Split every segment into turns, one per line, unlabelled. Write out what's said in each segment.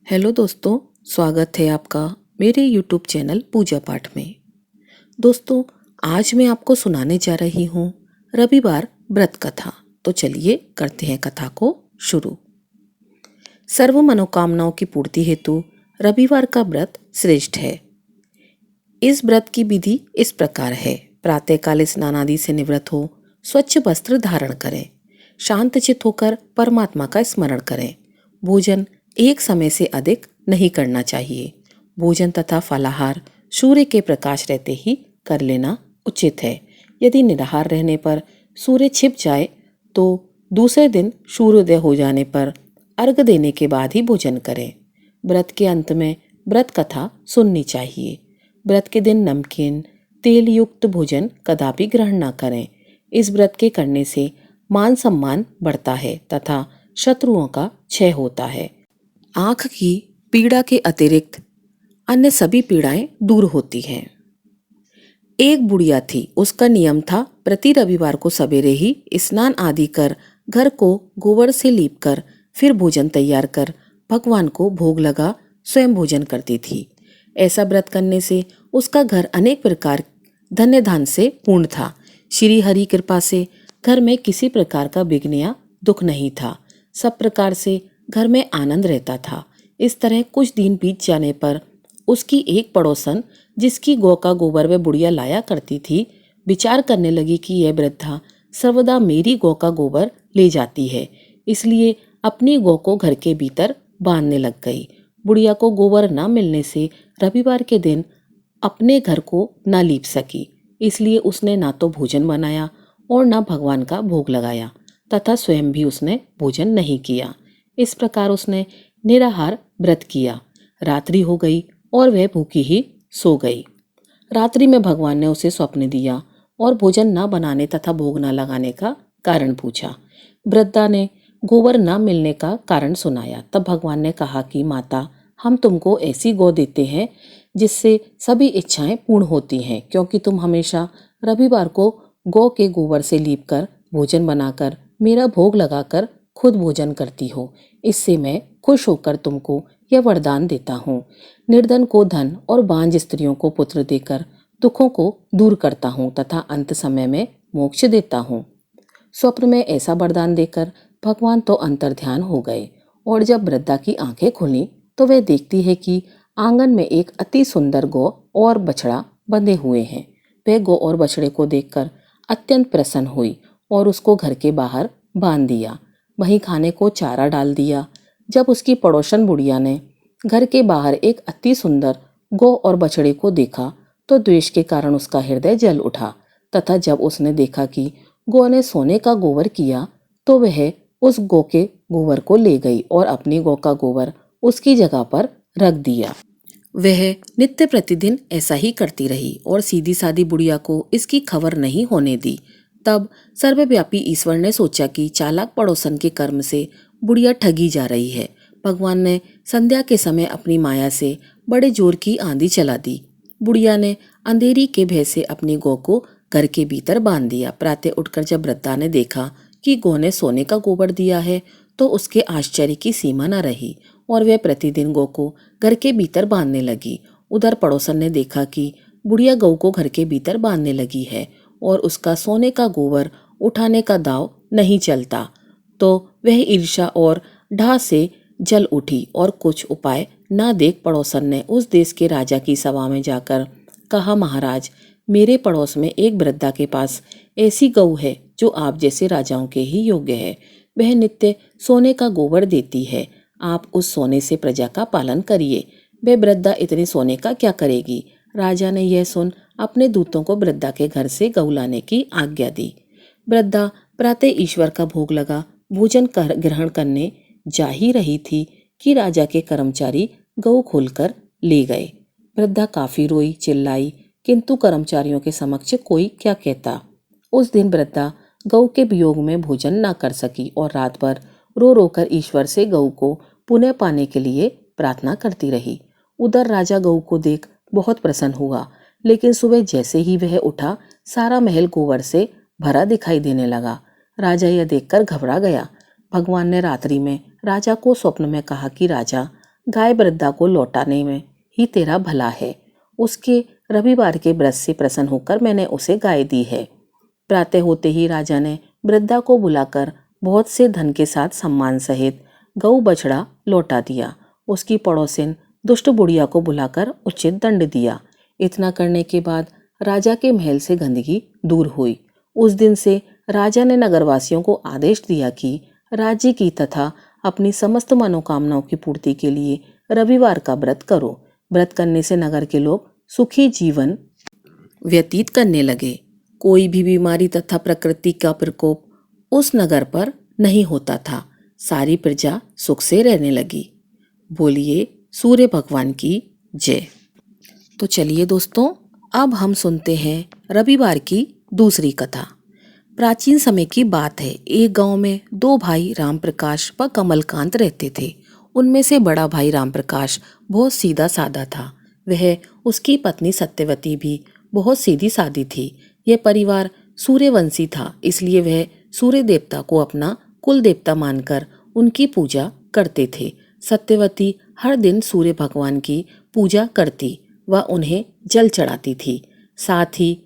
Hello दोस्तों, स्वागत है आपका मेरे YouTube चैनल पूजा पाठ में। दोस्तों, आज मैं आपको सुनाने जा रही हूँ रविवार व्रत कथा। तो चलिए करते हैं कथा को शुरू। सर्व मनोकामनाओं की पूर्ति हेतु रविवार का व्रत श्रेष्ठ है। इस व्रत की विधि इस प्रकार है। प्रातःकाल स्नान आदि से निवृत्त हो स्वच्छ वस्त्र धारण करें, शांत चित्त होकर परमात्मा का स्मरण करें। भोजन एक समय से अधिक नहीं करना चाहिए। भोजन तथा फलाहार सूर्य के प्रकाश रहते ही कर लेना उचित है। यदि निराहार रहने पर सूर्य छिप जाए तो दूसरे दिन सूर्योदय हो जाने पर अर्घ देने के बाद ही भोजन करें। व्रत के अंत में व्रत कथा सुननी चाहिए। व्रत के दिन नमकीन तेल युक्त भोजन कदापि ग्रहण न करें। इस व्रत के करने से मान सम्मान बढ़ता है तथा शत्रुओं का क्षय होता है। आँख की पीड़ा के अतिरिक्त अन्य सभी पीड़ाएं दूर होती हैं। एक बुढ़िया थी। उसका नियम था प्रति रविवार को सवेरे ही स्नान आदि कर घर को गोबर से लीपकर फिर भोजन तैयार कर भगवान को भोग लगा स्वयं भोजन करती थी। ऐसा व्रत करने से उसका घर अनेक प्रकार धन्य धान से पूर्ण था। श्री हरि कृपा से घर में किसी प्रकार का विघ्न या दुख नहीं था। सब प्रकार से घर में आनंद रहता था। इस तरह कुछ दिन बीत जाने पर उसकी एक पड़ोसन, जिसकी गौ का गोबर वह बुढ़िया लाया करती थी, विचार करने लगी कि यह वृद्धा सर्वदा मेरी गौ का गोबर ले जाती है, इसलिए अपनी गौ को घर के भीतर बांधने लग गई। बुढ़िया को गोबर न मिलने से रविवार के दिन अपने घर को न लीप सकी, इसलिए उसने ना तो भोजन बनाया और न भगवान का भोग लगाया तथा स्वयं भी उसने भोजन नहीं किया। इस प्रकार उसने निराहार व्रत किया। रात्रि हो गई और वह भूखी ही सो गई। रात्रि में भगवान ने उसे स्वप्न दिया और भोजन न बनाने तथा भोग न लगाने का कारण पूछा। वृद्धा ने गोबर न मिलने का कारण सुनाया। तब भगवान ने कहा कि माता, हम तुमको ऐसी गौ देते हैं जिससे सभी इच्छाएं पूर्ण होती हैं, क्योंकि तुम हमेशा रविवार को गौ के गोबर से लीपकर भोजन बनाकर मेरा भोग लगाकर खुद भोजन करती हो। इससे मैं खुश होकर तुमको यह वरदान देता हूँ। निर्धन को धन और बांझ स्त्रियों को पुत्र देकर दुखों को दूर करता हूँ तथा अंत समय में मोक्ष देता हूँ। स्वप्न में ऐसा वरदान देकर भगवान तो अंतर्ध्यान हो गए और जब वृद्धा की आंखें खुली तो वह देखती है कि आंगन में एक अति सुंदर गौ और बछड़ा बंधे हुए हैं। वह गौ और बछड़े को देखकर अत्यंत प्रसन्न हुई और उसको घर के बाहर बांध दिया। वहीं खाने को चारा डाल दिया। जब उसकी पड़ोसन बुढ़िया ने घर के बाहर एक अति सुंदर गौ और बछड़े को देखा तो द्वेष के कारण उसका हृदय जल उठा तथा जब उसने देखा कि गौ ने सोने का गोबर किया तो वह उस गौ के गोबर को ले गई और अपनी गौ का गोबर उसकी जगह पर रख दिया। वह नित्य प्रतिदिन ऐसा ही करती रही और सीधी सादी बुढ़िया को इसकी खबर नहीं होने दी। तब सर्वव्यापी ईश्वर ने सोचा कि चालाक पड़ोसन के कर्म से बुढ़िया ठगी जा रही है। भगवान ने संध्या के समय अपनी माया से बड़े जोर की आंधी चला दी। बुढ़िया ने अंधेरी के भय से अपनी गौ को घर के भीतर बांध दिया। प्रातः उठकर जब वृद्धा ने देखा कि गौ ने सोने का गोबर दिया है तो उसके आश्चर्य की सीमा न रही और वह प्रतिदिन गौ को घर के भीतर बांधने लगी। उधर पड़ोसन ने देखा कि बुढ़िया गौ को घर के भीतर बांधने लगी है और उसका सोने का गोबर उठाने का दाव नहीं चलता, तो वह ईर्ष्या और ढाह से जल उठी और कुछ उपाय न देख पड़ोसन ने उस देश के राजा की सभा में जाकर कहा, महाराज, मेरे पड़ोस में एक वृद्धा के पास ऐसी गऊ है जो आप जैसे राजाओं के ही योग्य है। वह नित्य सोने का गोबर देती है। आप उस सोने से प्रजा का पालन करिए। वह वृद्धा इतने सोने का क्या करेगी? राजा ने यह सुन अपने दूतों को वृद्धा के घर से गऊ लाने की आज्ञा दी। वृद्धा प्रातः ईश्वर का भोग लगा भोजन ग्रहण करने जा ही रही थी कि राजा के कर्मचारी गऊ खोलकर ले गए। वृद्धा काफी रोई चिल्लाई, किंतु कर्मचारियों के समक्ष कोई क्या कहता। उस दिन वृद्धा गऊ के वियोग में भोजन न कर सकी और रात भर रो रोकर ईश्वर से गऊ को पुनः पाने के लिए प्रार्थना करती रही। उधर राजा गऊ को देख बहुत प्रसन्न हुआ, लेकिन सुबह जैसे ही वह उठा सारा महल गोबर से भरा दिखाई देने लगा। राजा यह देखकर घबरा गया। भगवान ने रात्रि में राजा को स्वप्न में कहा कि राजा, गाय वृद्धा को लौटाने में ही तेरा भला है। उसके रविवार के व्रत से प्रसन्न होकर मैंने उसे गाय दी है। प्रातः होते ही राजा ने वृद्धा को बुलाकर बहुत से धन के साथ सम्मान सहित गऊ बछड़ा लौटा दिया। उसकी पड़ोसिन दुष्ट बुढ़िया को बुलाकर उचित दंड दिया। इतना करने के बाद राजा के महल से गंदगी दूर हुई। उस दिन से राजा ने नगरवासियों को आदेश दिया कि राज्य की तथा अपनी समस्त मनोकामनाओं की पूर्ति के लिए रविवार का व्रत करो। व्रत करने से नगर के लोग सुखी जीवन व्यतीत करने लगे। कोई भी बीमारी तथा प्रकृति का प्रकोप उस नगर पर नहीं होता था। सारी प्रजा सुख से रहने लगी। बोलिए सूर्य भगवान की जय। तो चलिए दोस्तों, अब हम सुनते हैं रविवार की दूसरी कथा। प्राचीन समय की बात है। एक गांव में दो भाई राम प्रकाश व कमलकांत रहते थे। उनमें से बड़ा भाई राम प्रकाश बहुत सीधा साधा था। वह उसकी पत्नी सत्यवती भी बहुत सीधी सादी थी। यह परिवार सूर्यवंशी था, इसलिए वह सूर्य देवता को अपना कुल देवता मानकर उनकी पूजा करते थे। सत्यवती हर दिन सूर्य भगवान की पूजा करती व उन्हें जल चढ़ाती थी। साथ ही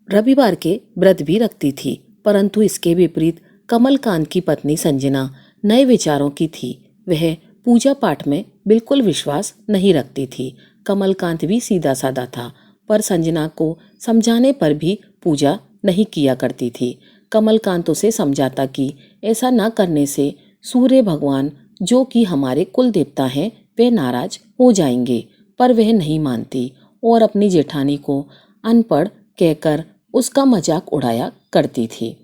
रविवार के व्रत भी रखती थी। परंतु इसके विपरीत कमलकांत की पत्नी संजना नए विचारों की थी। वह पूजा पाठ में बिल्कुल विश्वास नहीं रखती थी। कमलकांत भी सीधा साधा था, पर संजना को समझाने पर भी पूजा नहीं किया करती थी। कमलकांत उसे समझाता कि ऐसा न करने से सूर्य भगवान, जो कि हमारे कुल देवता हैं, वे नाराज हो जाएंगे, पर वह नहीं मानती और अपनी जेठानी को अनपढ़ कहकर उसका मजाक उड़ाया करती थी।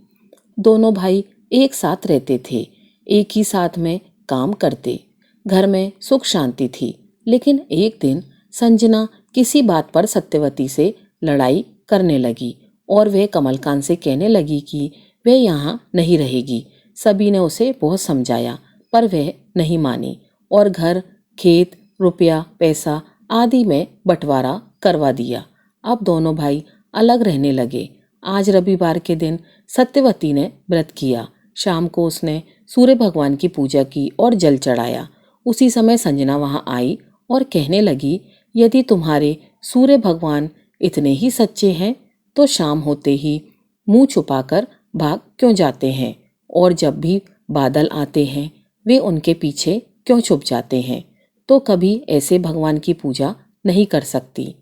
दोनों भाई एक साथ रहते थे, एक ही साथ में काम करते। घर में सुख शांति थी। लेकिन एक दिन संजना किसी बात पर सत्यवती से लड़ाई करने लगी और वह कमलकांत से कहने लगी कि वह यहाँ नहीं रहेगी। सभी ने उसे बहुत समझाया, पर वह नहीं मानी और घर, खेत, रुपया, पैसा आदि में बंटवारा करवा दिया। अब दोनों भाई अलग रहने लगे। आज रविवार के दिन सत्यवती ने व्रत किया। शाम को उसने सूर्य भगवान की पूजा की और जल चढ़ाया। उसी समय संजना वहां आई और कहने लगी, यदि तुम्हारे सूर्य भगवान इतने ही सच्चे हैं तो शाम होते ही मुंह छुपाकर भाग क्यों जाते हैं, और जब भी बादल आते हैं वे उनके पीछे क्यों छुप जाते हैं। तो कभी ऐसे भगवान की पूजा नहीं कर सकती।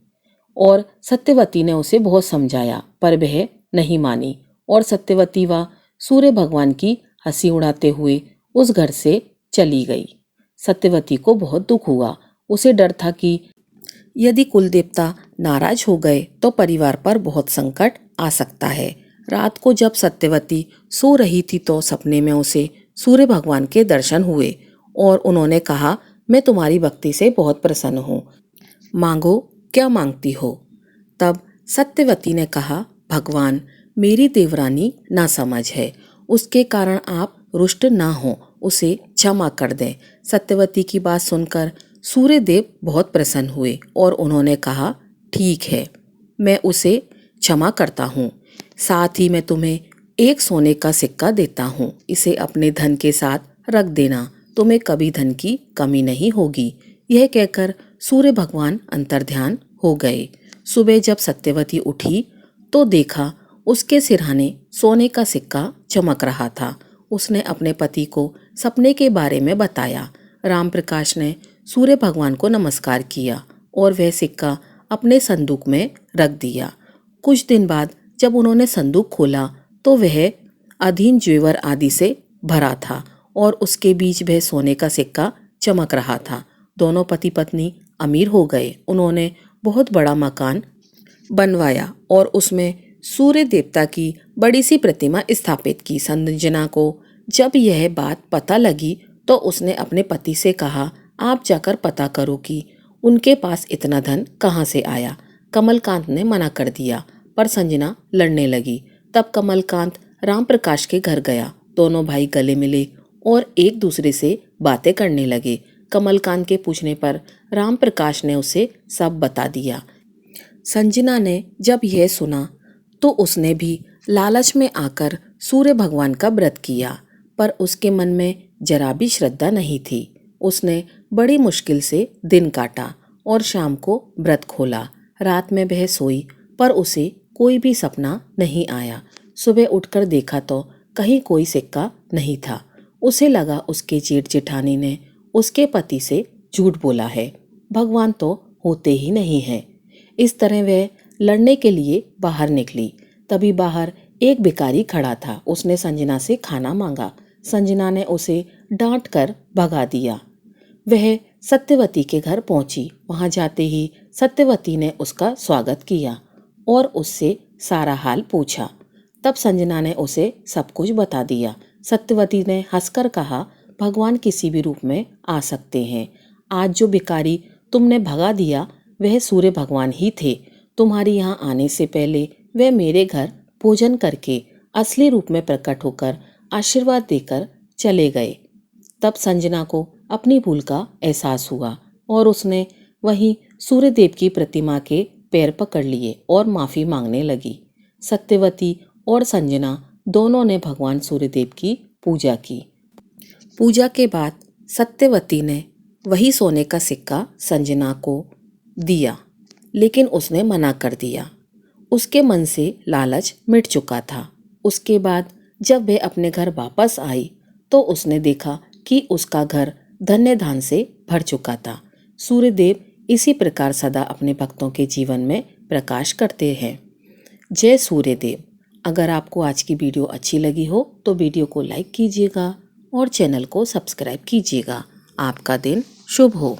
और सत्यवती ने उसे बहुत समझाया, पर वह नहीं मानी और सत्यवती व सूर्य भगवान की हंसी उड़ाते हुए उस घर से चली गई। सत्यवती को बहुत दुख हुआ। उसे डर था कि यदि कुल देवता नाराज हो गए तो परिवार पर बहुत संकट आ सकता है। रात को जब सत्यवती सो रही थी तो सपने में उसे सूर्य भगवान के दर्शन हुए और उन्होंने कहा, मैं तुम्हारी भक्ति से बहुत प्रसन्न हूँ, मांगो क्या मांगती हो। तब सत्यवती ने कहा, भगवान, मेरी देवरानी नासमझ है, उसके कारण आप रुष्ट ना हो, उसे क्षमा कर दें। सत्यवती की बात सुनकर सूर्यदेव बहुत प्रसन्न हुए और उन्होंने कहा, ठीक है, मैं उसे क्षमा करता हूँ। साथ ही मैं तुम्हें एक सोने का सिक्का देता हूँ, इसे अपने धन के साथ रख देना, तुम्हें कभी धन की कमी नहीं होगी। यह कहकर सूर्य भगवान अंतर्ध्यान हो गए। सुबह जब सत्यवती उठी तो देखा उसके सिरहाने सोने का सिक्का चमक रहा था। उसने अपने पति को सपने के बारे में बताया। राम प्रकाश ने सूर्य भगवान को नमस्कार किया और वह सिक्का अपने संदूक में रख दिया। कुछ दिन बाद जब उन्होंने संदूक खोला तो वह अधीन जेवर आदि से भरा था और उसके बीच वह सोने का सिक्का चमक रहा था। दोनों पति पत्नी अमीर हो गए। उन्होंने बहुत बड़ा मकान बनवाया और उसमें सूर्य देवता की बड़ी सी प्रतिमा स्थापित की। संजना को जब यह बात पता लगी तो उसने अपने पति से कहा, आप जाकर पता करो कि उनके पास इतना धन कहाँ से आया। कमलकांत ने मना कर दिया, पर संजना लड़ने लगी। तब कमलकांत राम प्रकाश के घर गया। दोनों भाई गले मिले और एक दूसरे से बातें करने लगे। कमलकांत के पूछने पर राम प्रकाश ने उसे सब बता दिया। संजना ने जब यह सुना तो उसने भी लालच में आकर सूर्य भगवान का व्रत किया, पर उसके मन में जरा भी श्रद्धा नहीं थी। उसने बड़ी मुश्किल से दिन काटा और शाम को व्रत खोला। रात में वह सोई पर उसे कोई भी सपना नहीं आया। सुबह उठकर देखा तो कहीं कोई सिक्का नहीं था। उसे लगा उसके जेठ जेठानी ने उसके पति से झूठ बोला है, भगवान तो होते ही नहीं हैं। इस तरह वह लड़ने के लिए बाहर निकली। तभी बाहर एक भिखारी खड़ा था। उसने संजना से खाना मांगा। संजना ने उसे डांट कर भगा दिया। वह सत्यवती के घर पहुंची। वहां जाते ही सत्यवती ने उसका स्वागत किया और उससे सारा हाल पूछा। तब संजना ने उसे सब कुछ बता दिया। सत्यवती ने हंसकर कहा, भगवान किसी भी रूप में आ सकते हैं। आज जो भिखारी तुमने भगा दिया वह सूर्य भगवान ही थे। तुम्हारी यहाँ आने से पहले वह मेरे घर भोजन करके असली रूप में प्रकट होकर आशीर्वाद देकर चले गए। तब संजना को अपनी भूल का एहसास हुआ और उसने वहीं सूर्यदेव की प्रतिमा के पैर पकड़ लिए और माफ़ी मांगने लगी। सत्यवती और संजना दोनों ने भगवान सूर्यदेव की पूजा की। पूजा के बाद सत्यवती ने वही सोने का सिक्का संजना को दिया, लेकिन उसने मना कर दिया। उसके मन से लालच मिट चुका था। उसके बाद जब वह अपने घर वापस आई तो उसने देखा कि उसका घर धन्य धान से भर चुका था। सूर्यदेव इसी प्रकार सदा अपने भक्तों के जीवन में प्रकाश करते हैं। जय सूर्यदेव। अगर आपको आज की वीडियो अच्छी लगी हो तो वीडियो को लाइक कीजिएगा और चैनल को सब्सक्राइब कीजिएगा। आपका दिन शुभ हो।